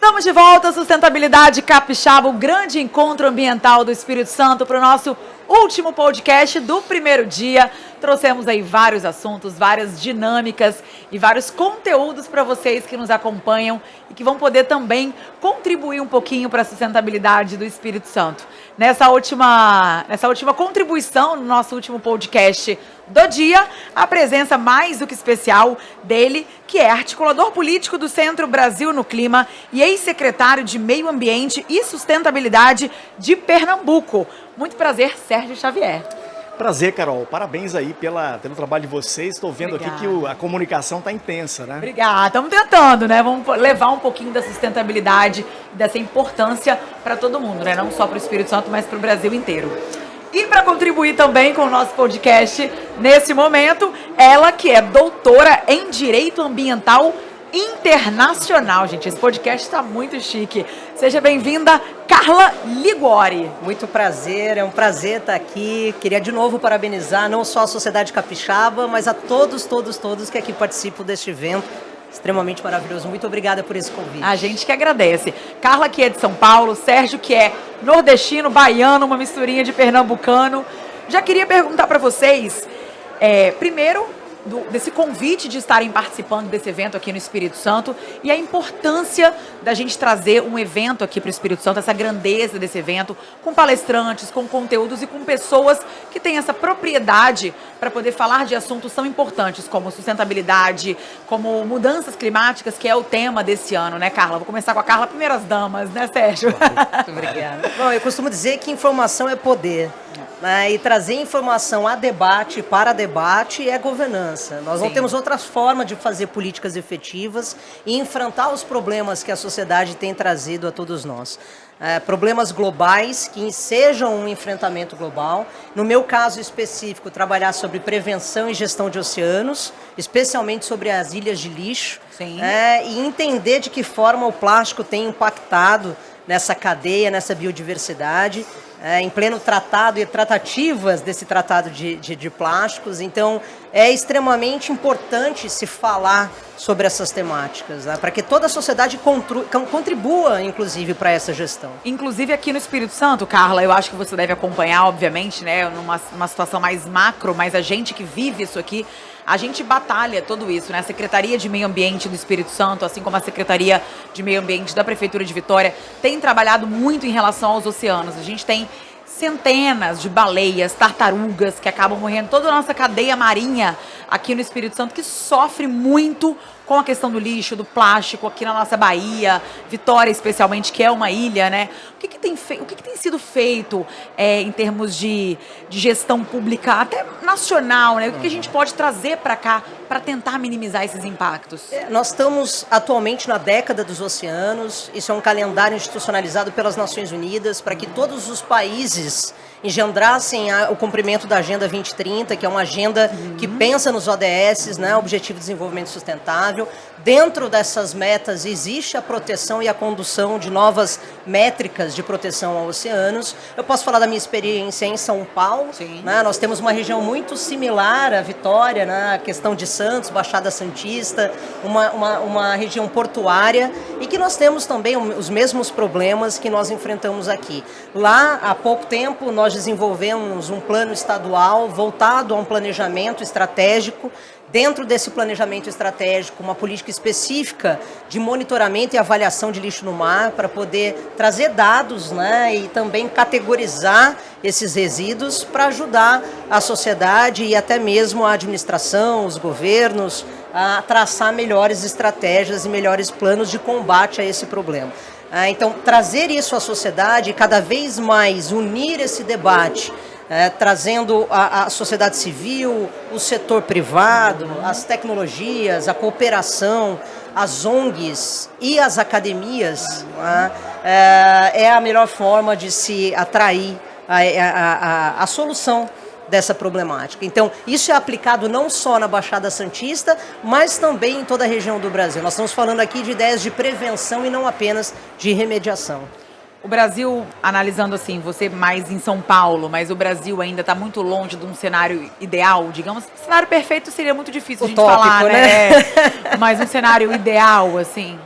Estamos de volta, Sustentabilidade Capixaba, o grande encontro ambiental do Espírito Santo, para o nosso último podcast do primeiro dia. Trouxemos aí vários assuntos, várias dinâmicas e vários conteúdos para vocês que nos acompanham e que vão poder também contribuir um pouquinho para a sustentabilidade do Espírito Santo. Nessa última contribuição, no nosso último podcast do dia, a presença mais do que especial dele, que é articulador político do Centro Brasil no Clima e ex-secretário de Meio Ambiente e Sustentabilidade de Pernambuco. Muito prazer, Sérgio Xavier. Prazer, Carol. Parabéns aí pelo trabalho de vocês. Estou vendo aqui que a comunicação está intensa, né? Obrigada. Estamos tentando, né? Vamos levar um pouquinho da sustentabilidade, dessa importância para todo mundo, né? Não só para o Espírito Santo, mas para o Brasil inteiro. E para contribuir também com o nosso podcast nesse momento, ela que é doutora em Direito Ambiental Internacional, gente. Esse podcast está muito chique. Seja bem-vinda, Carla Liguori. Muito prazer, é um prazer estar aqui. Queria de novo parabenizar não só a Sociedade Capixaba, mas a todos que aqui participam deste evento. Extremamente maravilhoso. Muito obrigada por esse convite. A gente que agradece. Carla, que é de São Paulo, Sérgio, que é nordestino, baiano, uma misturinha de pernambucano. Já queria perguntar para vocês, primeiro, desse convite de estarem participando desse evento aqui no Espírito Santo e a importância da gente trazer um evento aqui para o Espírito Santo, essa grandeza desse evento, com palestrantes, com conteúdos e com pessoas que têm essa propriedade para poder falar de assuntos tão importantes como sustentabilidade, como mudanças climáticas, que é o tema desse ano, né, Carla? Vou começar com a Carla, primeiras damas, né, Sérgio? Muito obrigada. Bom, eu costumo dizer que informação é poder. Né, e trazer informação a debate, para debate, é governança. Nós não temos outras formas de fazer políticas efetivas e enfrentar os problemas que a sociedade tem trazido a todos nós. Problemas globais que sejam um enfrentamento global. No meu caso específico, trabalhar sobre prevenção e gestão de oceanos, especialmente sobre as ilhas de lixo, e entender de que forma o plástico tem impactado nessa cadeia, nessa biodiversidade, em pleno tratado e tratativas desse tratado de plásticos. Então, é extremamente importante se falar sobre essas temáticas, né, para que toda a sociedade contribua, inclusive, para essa gestão. Inclusive aqui no Espírito Santo, Carla, eu acho que você deve acompanhar, obviamente, né, numa situação mais macro, mas a gente que vive isso aqui, a gente batalha tudo isso, né? A Secretaria de Meio Ambiente do Espírito Santo, assim como a Secretaria de Meio Ambiente da Prefeitura de Vitória, tem trabalhado muito em relação aos oceanos. A gente tem centenas de baleias, tartarugas que acabam morrendo, toda a nossa cadeia marinha aqui no Espírito Santo que sofre muito com a questão do lixo, do plástico aqui na nossa Bahia, Vitória especialmente, que é uma ilha, né? O que tem sido feito em termos de gestão pública, até nacional, né? O que a gente pode trazer para cá para tentar minimizar esses impactos? Nós estamos atualmente na década dos oceanos. Isso é um calendário institucionalizado pelas Nações Unidas para que todos os países engendrassem o cumprimento da Agenda 2030, que é uma agenda que pensa nos ODS, né, Objetivo de Desenvolvimento Sustentável. Dentro dessas metas existe a proteção e a condução de novas métricas de proteção aos oceanos. Eu posso falar da minha experiência em São Paulo. Né, nós temos uma região muito similar à Vitória, né, a questão de Santos, Baixada Santista, uma região portuária, e que nós temos também os mesmos problemas que nós enfrentamos aqui. Lá, há pouco tempo, nós desenvolvemos um plano estadual voltado a um planejamento estratégico. Dentro desse planejamento estratégico, uma política específica de monitoramento e avaliação de lixo no mar para poder trazer dados, né, e também categorizar esses resíduos para ajudar a sociedade e até mesmo a administração, os governos, a traçar melhores estratégias e melhores planos de combate a esse problema. Então, trazer isso à sociedade e cada vez mais unir esse debate, trazendo a sociedade civil, o setor privado, as tecnologias, a cooperação, as ONGs e as academias, é a melhor forma de se atrair a solução dessa problemática. Então, isso é aplicado não só na Baixada Santista, mas também em toda a região do Brasil. Nós estamos falando aqui de ideias de prevenção e não apenas de remediação. O Brasil, analisando assim, você mais em São Paulo, mas o Brasil ainda está muito longe de um cenário ideal, digamos. Cenário perfeito seria muito difícil a gente falar, né? Mas um cenário ideal, assim.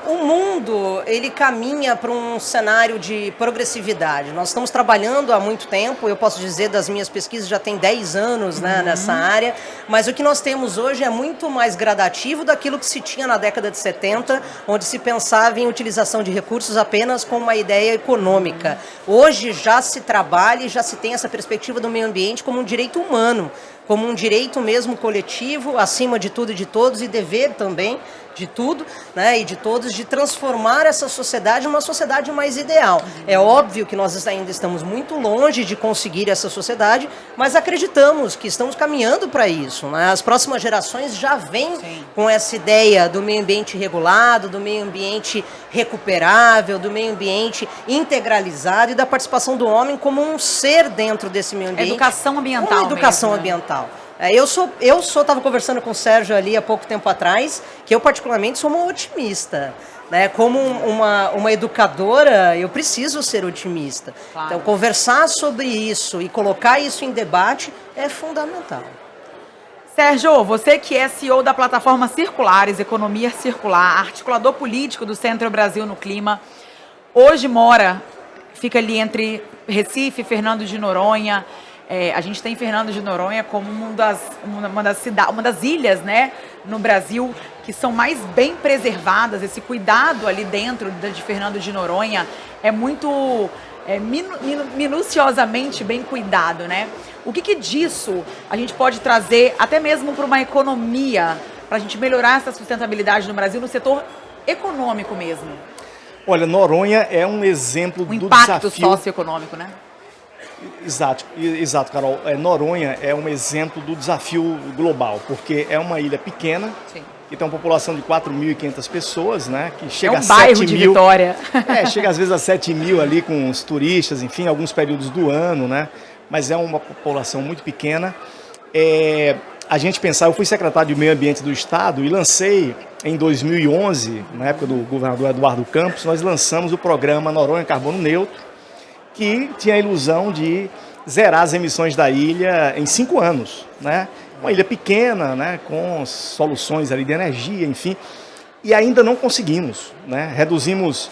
O mundo, ele caminha para um cenário de progressividade. Nós estamos trabalhando há muito tempo, eu posso dizer das minhas pesquisas, já tem 10 anos, né, nessa área, mas o que nós temos hoje é muito mais gradativo daquilo que se tinha na década de 70, onde se pensava em utilização de recursos apenas com uma ideia econômica. Hoje já se trabalha e já se tem essa perspectiva do meio ambiente como um direito humano, como um direito mesmo coletivo, acima de tudo e de todos, e dever também de tudo, né, e de todos, de transformar essa sociedade numa sociedade mais ideal. É óbvio que nós ainda estamos muito longe de conseguir essa sociedade, mas acreditamos que estamos caminhando para isso, né? As próximas gerações já vêm com essa ideia do meio ambiente regulado, do meio ambiente recuperável, do meio ambiente integralizado e da participação do homem como um ser dentro desse meio ambiente. Educação ambiental. Uma educação mesmo, né? ambiental. Eu estava conversando com o Sérgio ali há pouco tempo atrás, que eu particularmente sou uma otimista, né? Como uma educadora, eu preciso ser otimista. Claro. Então, conversar sobre isso e colocar isso em debate é fundamental. Sérgio, você que é CEO da plataforma Circulares, Economia Circular, articulador político do Centro Brasil no Clima, hoje fica ali entre Recife e Fernando de Noronha. A gente tem Fernando de Noronha como uma das ilhas, né, no Brasil que são mais bem preservadas. Esse cuidado ali dentro de Fernando de Noronha é muito minuciosamente bem cuidado, né? O que disso a gente pode trazer até mesmo para uma economia, para a gente melhorar essa sustentabilidade no Brasil, no setor econômico mesmo? Olha, Noronha é um exemplo do impacto desafio socioeconômico, né? Exato, Carol. Noronha é um exemplo do desafio global, porque é uma ilha pequena, que tem uma população de 4.500 pessoas, né? Que chega a 7 mil. É um bairro de Vitória. Chega às vezes a 7 mil ali com os turistas, enfim, alguns períodos do ano, né? Mas é uma população muito pequena. A gente pensar, eu fui secretário de Meio Ambiente do Estado e lancei em 2011, na época do governador Eduardo Campos, nós lançamos o programa Noronha Carbono Neutro, que tinha a ilusão de zerar as emissões da ilha em 5 anos, né? Uma ilha pequena, né? Com soluções ali de energia, enfim, e ainda não conseguimos, né? Reduzimos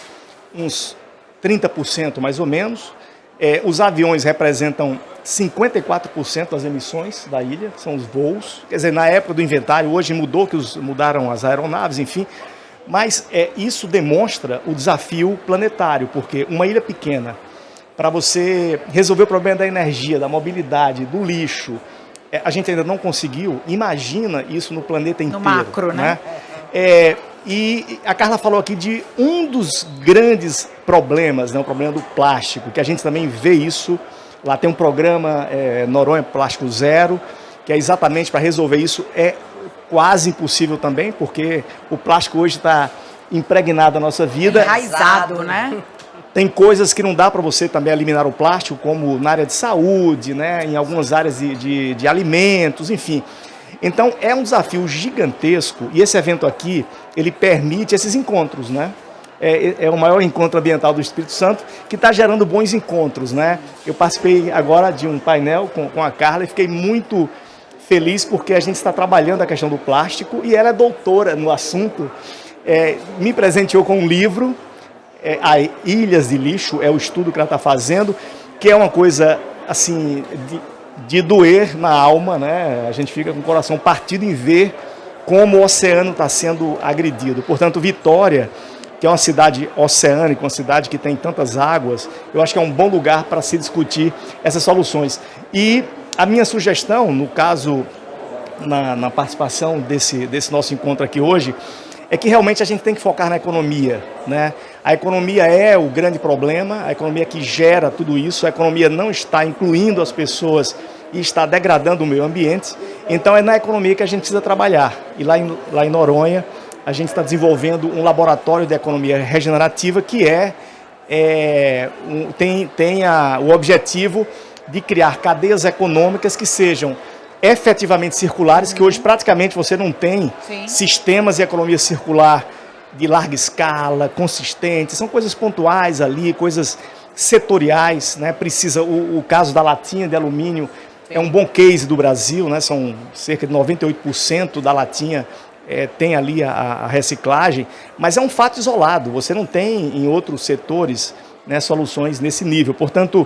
uns 30% mais ou menos. Os aviões representam 54% das emissões da ilha, são os voos. Quer dizer, na época do inventário, hoje mudaram as aeronaves, enfim. Mas isso demonstra o desafio planetário, porque uma ilha pequena, para você resolver o problema da energia, da mobilidade, do lixo, a gente ainda não conseguiu. Imagina isso no planeta inteiro. No macro, né? E a Carla falou aqui de um dos grandes problemas, né, o problema do plástico, que a gente também vê isso. Lá tem um programa Noronha Plástico Zero, que é exatamente para resolver isso. É quase impossível também, porque o plástico hoje está impregnado na nossa vida. Enraizado, né? Tem coisas que não dá para você também eliminar o plástico, como na área de saúde, né, em algumas áreas de alimentos, enfim. Então, é um desafio gigantesco e esse evento aqui, ele permite esses encontros, né? É o maior encontro ambiental do Espírito Santo, que está gerando bons encontros, né? Eu participei agora de um painel com a Carla e fiquei muito feliz porque a gente está trabalhando a questão do plástico e ela é doutora no assunto. Me presenteou com um livro, a Ilhas de Lixo, é o estudo que ela está fazendo, que é uma coisa assim de doer na alma, né? A gente fica com o coração partido em ver como o oceano está sendo agredido. Portanto, Vitória, que é uma cidade oceânica, uma cidade que tem tantas águas, eu acho que é um bom lugar para se discutir essas soluções. E a minha sugestão, no caso, na participação desse nosso encontro aqui hoje, é que realmente a gente tem que focar na economia, né? A economia é o grande problema, a economia que gera tudo isso, a economia não está incluindo as pessoas e está degradando o meio ambiente, então é na economia que a gente precisa trabalhar. E lá em Noronha, a gente está desenvolvendo um laboratório de economia regenerativa que tem o objetivo de criar cadeias econômicas que sejam efetivamente circulares, que hoje praticamente você não tem sistemas de economia circular de larga escala, consistentes, são coisas pontuais ali, coisas setoriais, né? Precisa, o caso da latinha de alumínio é um bom case do Brasil, né? São cerca de 98% da latinha tem ali a reciclagem, mas é um fato isolado, você não tem em outros setores, né, soluções nesse nível, portanto,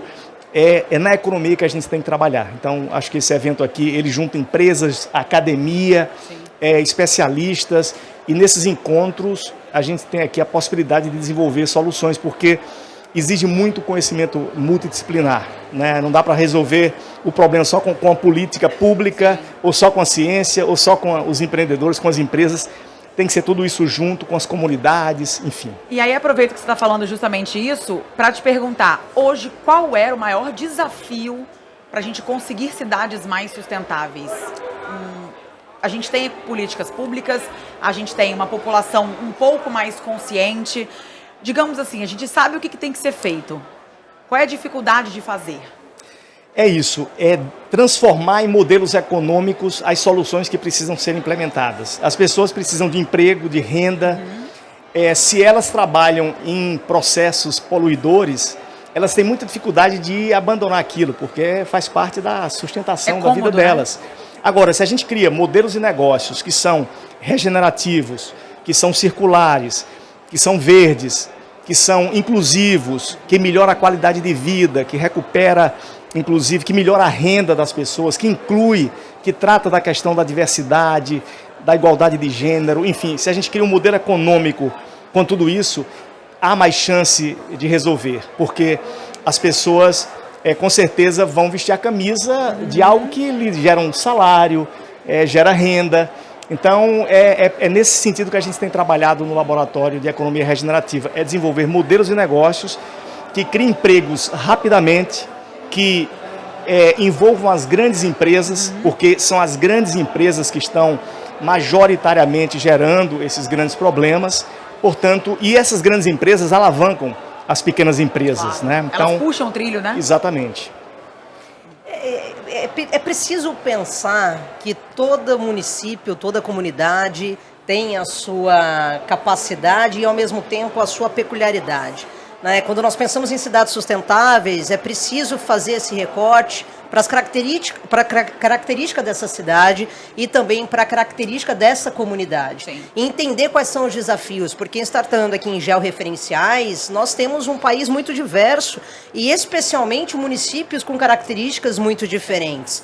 é na economia que a gente tem que trabalhar. Então, acho que esse evento aqui, ele junta empresas, academia, especialistas, e nesses encontros a gente tem aqui a possibilidade de desenvolver soluções, porque exige muito conhecimento multidisciplinar, né? Não dá para resolver o problema só com a política pública, ou só com a ciência, ou só com os empreendedores, com as empresas. Tem que ser tudo isso junto com as comunidades, enfim. E aí aproveito que você está falando justamente isso para te perguntar, hoje qual era o maior desafio para a gente conseguir cidades mais sustentáveis? A gente tem políticas públicas, a gente tem uma população um pouco mais consciente. Digamos assim, a gente sabe o que tem que ser feito. Qual é a dificuldade de fazer? É isso, é transformar em modelos econômicos as soluções que precisam ser implementadas. As pessoas precisam de emprego, de renda. Se elas trabalham em processos poluidores, elas têm muita dificuldade de abandonar aquilo, porque faz parte da sustentação da vida delas. Né? Agora, se a gente cria modelos de negócios que são regenerativos, que são circulares, que são verdes, que são inclusivos, que melhora a qualidade de vida, que recupera, inclusive, que melhora a renda das pessoas, que inclui, que trata da questão da diversidade, da igualdade de gênero, enfim, se a gente cria um modelo econômico com tudo isso, há mais chance de resolver, porque as pessoas, com certeza, vão vestir a camisa de algo que lhe gera um salário, gera renda. Então, é nesse sentido que a gente tem trabalhado no Laboratório de Economia Regenerativa, é desenvolver modelos de negócios que criem empregos rapidamente, que envolvam as grandes empresas, porque são as grandes empresas que estão majoritariamente gerando esses grandes problemas, portanto, e essas grandes empresas alavancam as pequenas empresas, claro, né? Então, elas puxam o trilho, né? Exatamente. É preciso pensar que todo município, toda comunidade tem a sua capacidade e, ao mesmo tempo, a sua peculiaridade. Né? Quando nós pensamos em cidades sustentáveis, é preciso fazer esse recorte para a característica dessa cidade e também para a característica dessa comunidade. Sim. E entender quais são os desafios, porque startando aqui em georreferenciais, nós temos um país muito diverso e especialmente municípios com características muito diferentes.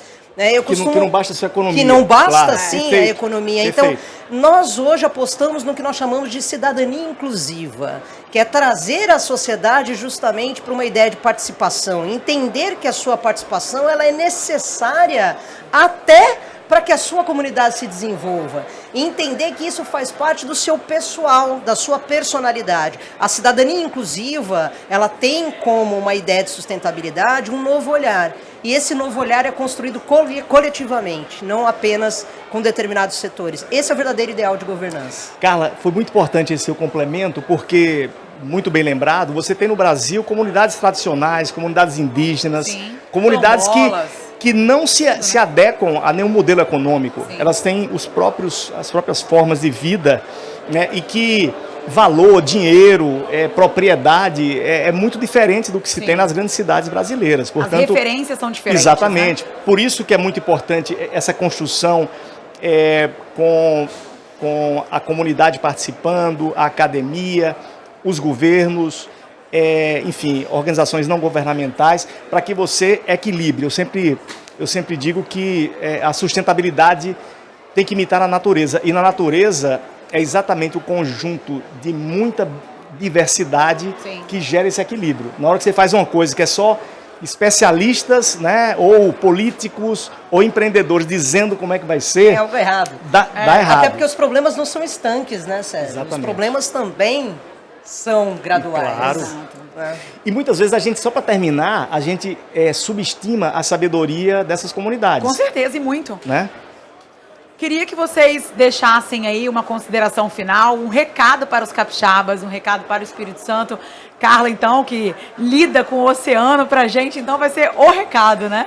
Que não basta a sua economia. Que não basta, claro, sim, perfeito, a economia. Perfeito. Então, nós hoje apostamos no que nós chamamos de cidadania inclusiva, que é trazer a sociedade justamente para uma ideia de participação, entender que a sua participação ela é necessária até para que a sua comunidade se desenvolva. E entender que isso faz parte do seu pessoal, da sua personalidade. A cidadania inclusiva, ela tem como uma ideia de sustentabilidade um novo olhar. E esse novo olhar é construído coletivamente, não apenas com determinados setores. Esse é o verdadeiro ideal de governança. Carla, foi muito importante esse seu complemento, porque, muito bem lembrado, você tem no Brasil comunidades tradicionais, comunidades indígenas, sim, comunidades que não se adequam a nenhum modelo econômico. Sim. Elas têm as próprias formas de vida, né, e que valor, dinheiro, propriedade é muito diferente do que se tem nas grandes cidades brasileiras. Portanto, as referências são diferentes. Exatamente. Né? Por isso que é muito importante essa construção com a comunidade participando, a academia, os governos, enfim, organizações não governamentais, para que você equilibre. Eu sempre digo que a sustentabilidade tem que imitar a natureza. E na natureza é exatamente o conjunto de muita diversidade, sim, que gera esse equilíbrio. Na hora que você faz uma coisa que é só especialistas, né, ou políticos, ou empreendedores dizendo como é que vai ser... É algo errado. Dá errado. Até porque os problemas não são estanques, né, Sérgio? Exatamente. Os problemas também são graduais. Claro. E muitas vezes a gente, só para terminar, a gente subestima a sabedoria dessas comunidades. Com certeza, e muito. Né? Queria que vocês deixassem aí uma consideração final, um recado para os capixabas, um recado para o Espírito Santo. Carla, então, que lida com o oceano pra gente, então vai ser o recado, né?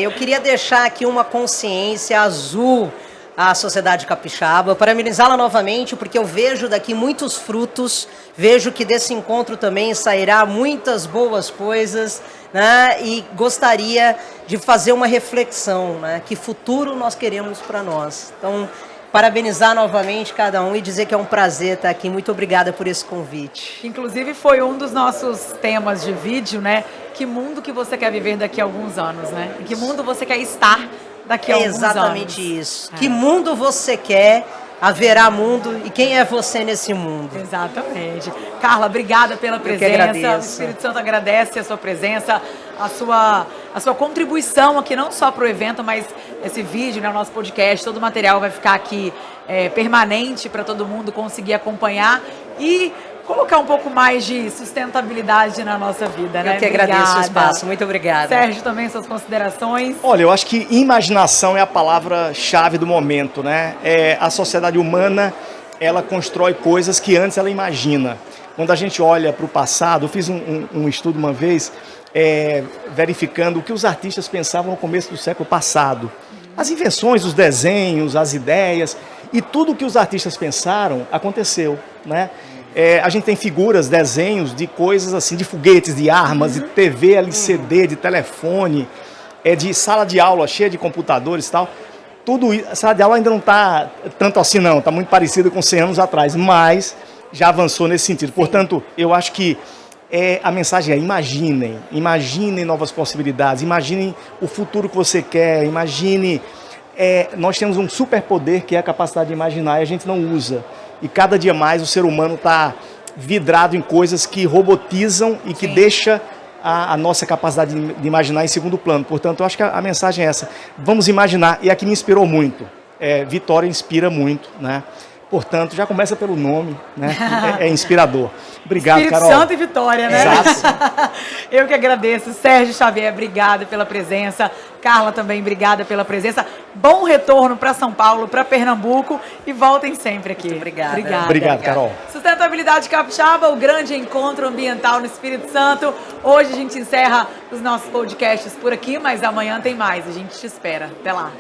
Eu queria deixar aqui uma consciência azul à sociedade capixaba, parabenizá-la novamente, porque eu vejo daqui muitos frutos, vejo que desse encontro também sairá muitas boas coisas, né? E gostaria de fazer uma reflexão, né? Que futuro nós queremos para nós. Então, parabenizar novamente cada um e dizer que é um prazer estar aqui. Muito obrigada por esse convite. Inclusive foi um dos nossos temas de vídeo, né? Que mundo que você quer viver daqui a alguns anos, né? Em que mundo você quer estar daqui a alguns anos. Exatamente isso. Que mundo você quer, haverá mundo, e quem é você nesse mundo? Exatamente. Carla, obrigada pela presença. Eu que agradeço. O Espírito Santo agradece a sua presença, a sua contribuição aqui, não só para o evento, mas esse vídeo, né, o nosso podcast, todo o material vai ficar aqui permanente para todo mundo conseguir acompanhar e colocar um pouco mais de sustentabilidade na nossa vida, né? Eu que agradeço o espaço. Muito obrigada. Sérgio, também suas considerações. Olha, eu acho que imaginação é a palavra-chave do momento, né? A sociedade humana, ela constrói coisas que antes ela imagina. Quando a gente olha para o passado, eu fiz um estudo uma vez, verificando o que os artistas pensavam no começo do século passado. As invenções, os desenhos, as ideias, e tudo o que os artistas pensaram aconteceu, né? A gente tem figuras, desenhos de coisas assim, de foguetes, de armas, de TV, LCD, de telefone, de sala de aula cheia de computadores e tal. Tudo isso, a sala de aula ainda não está tanto assim não, está muito parecida com 100 anos atrás, mas já avançou nesse sentido. Portanto, eu acho que a mensagem é imaginem novas possibilidades, imaginem o futuro que você quer, imagine... nós temos um superpoder que é a capacidade de imaginar e a gente não usa. E cada dia mais o ser humano está vidrado em coisas que robotizam e que deixa a nossa capacidade de imaginar em segundo plano. Portanto, eu acho que a mensagem é essa. Vamos imaginar. E aqui me inspirou muito. Vitória inspira muito, né? Portanto, já começa pelo nome, né? É inspirador. Obrigado, Espírito Carol. Santo e Vitória, né? Exato. Eu que agradeço. Sérgio Xavier, obrigada pela presença. Carla também, obrigada pela presença. Bom retorno para São Paulo, para Pernambuco e voltem sempre aqui. Muito obrigada. Obrigado, Carol. Sustentabilidade Capixaba, o grande encontro ambiental no Espírito Santo. Hoje a gente encerra os nossos podcasts por aqui, mas amanhã tem mais. A gente te espera. Até lá.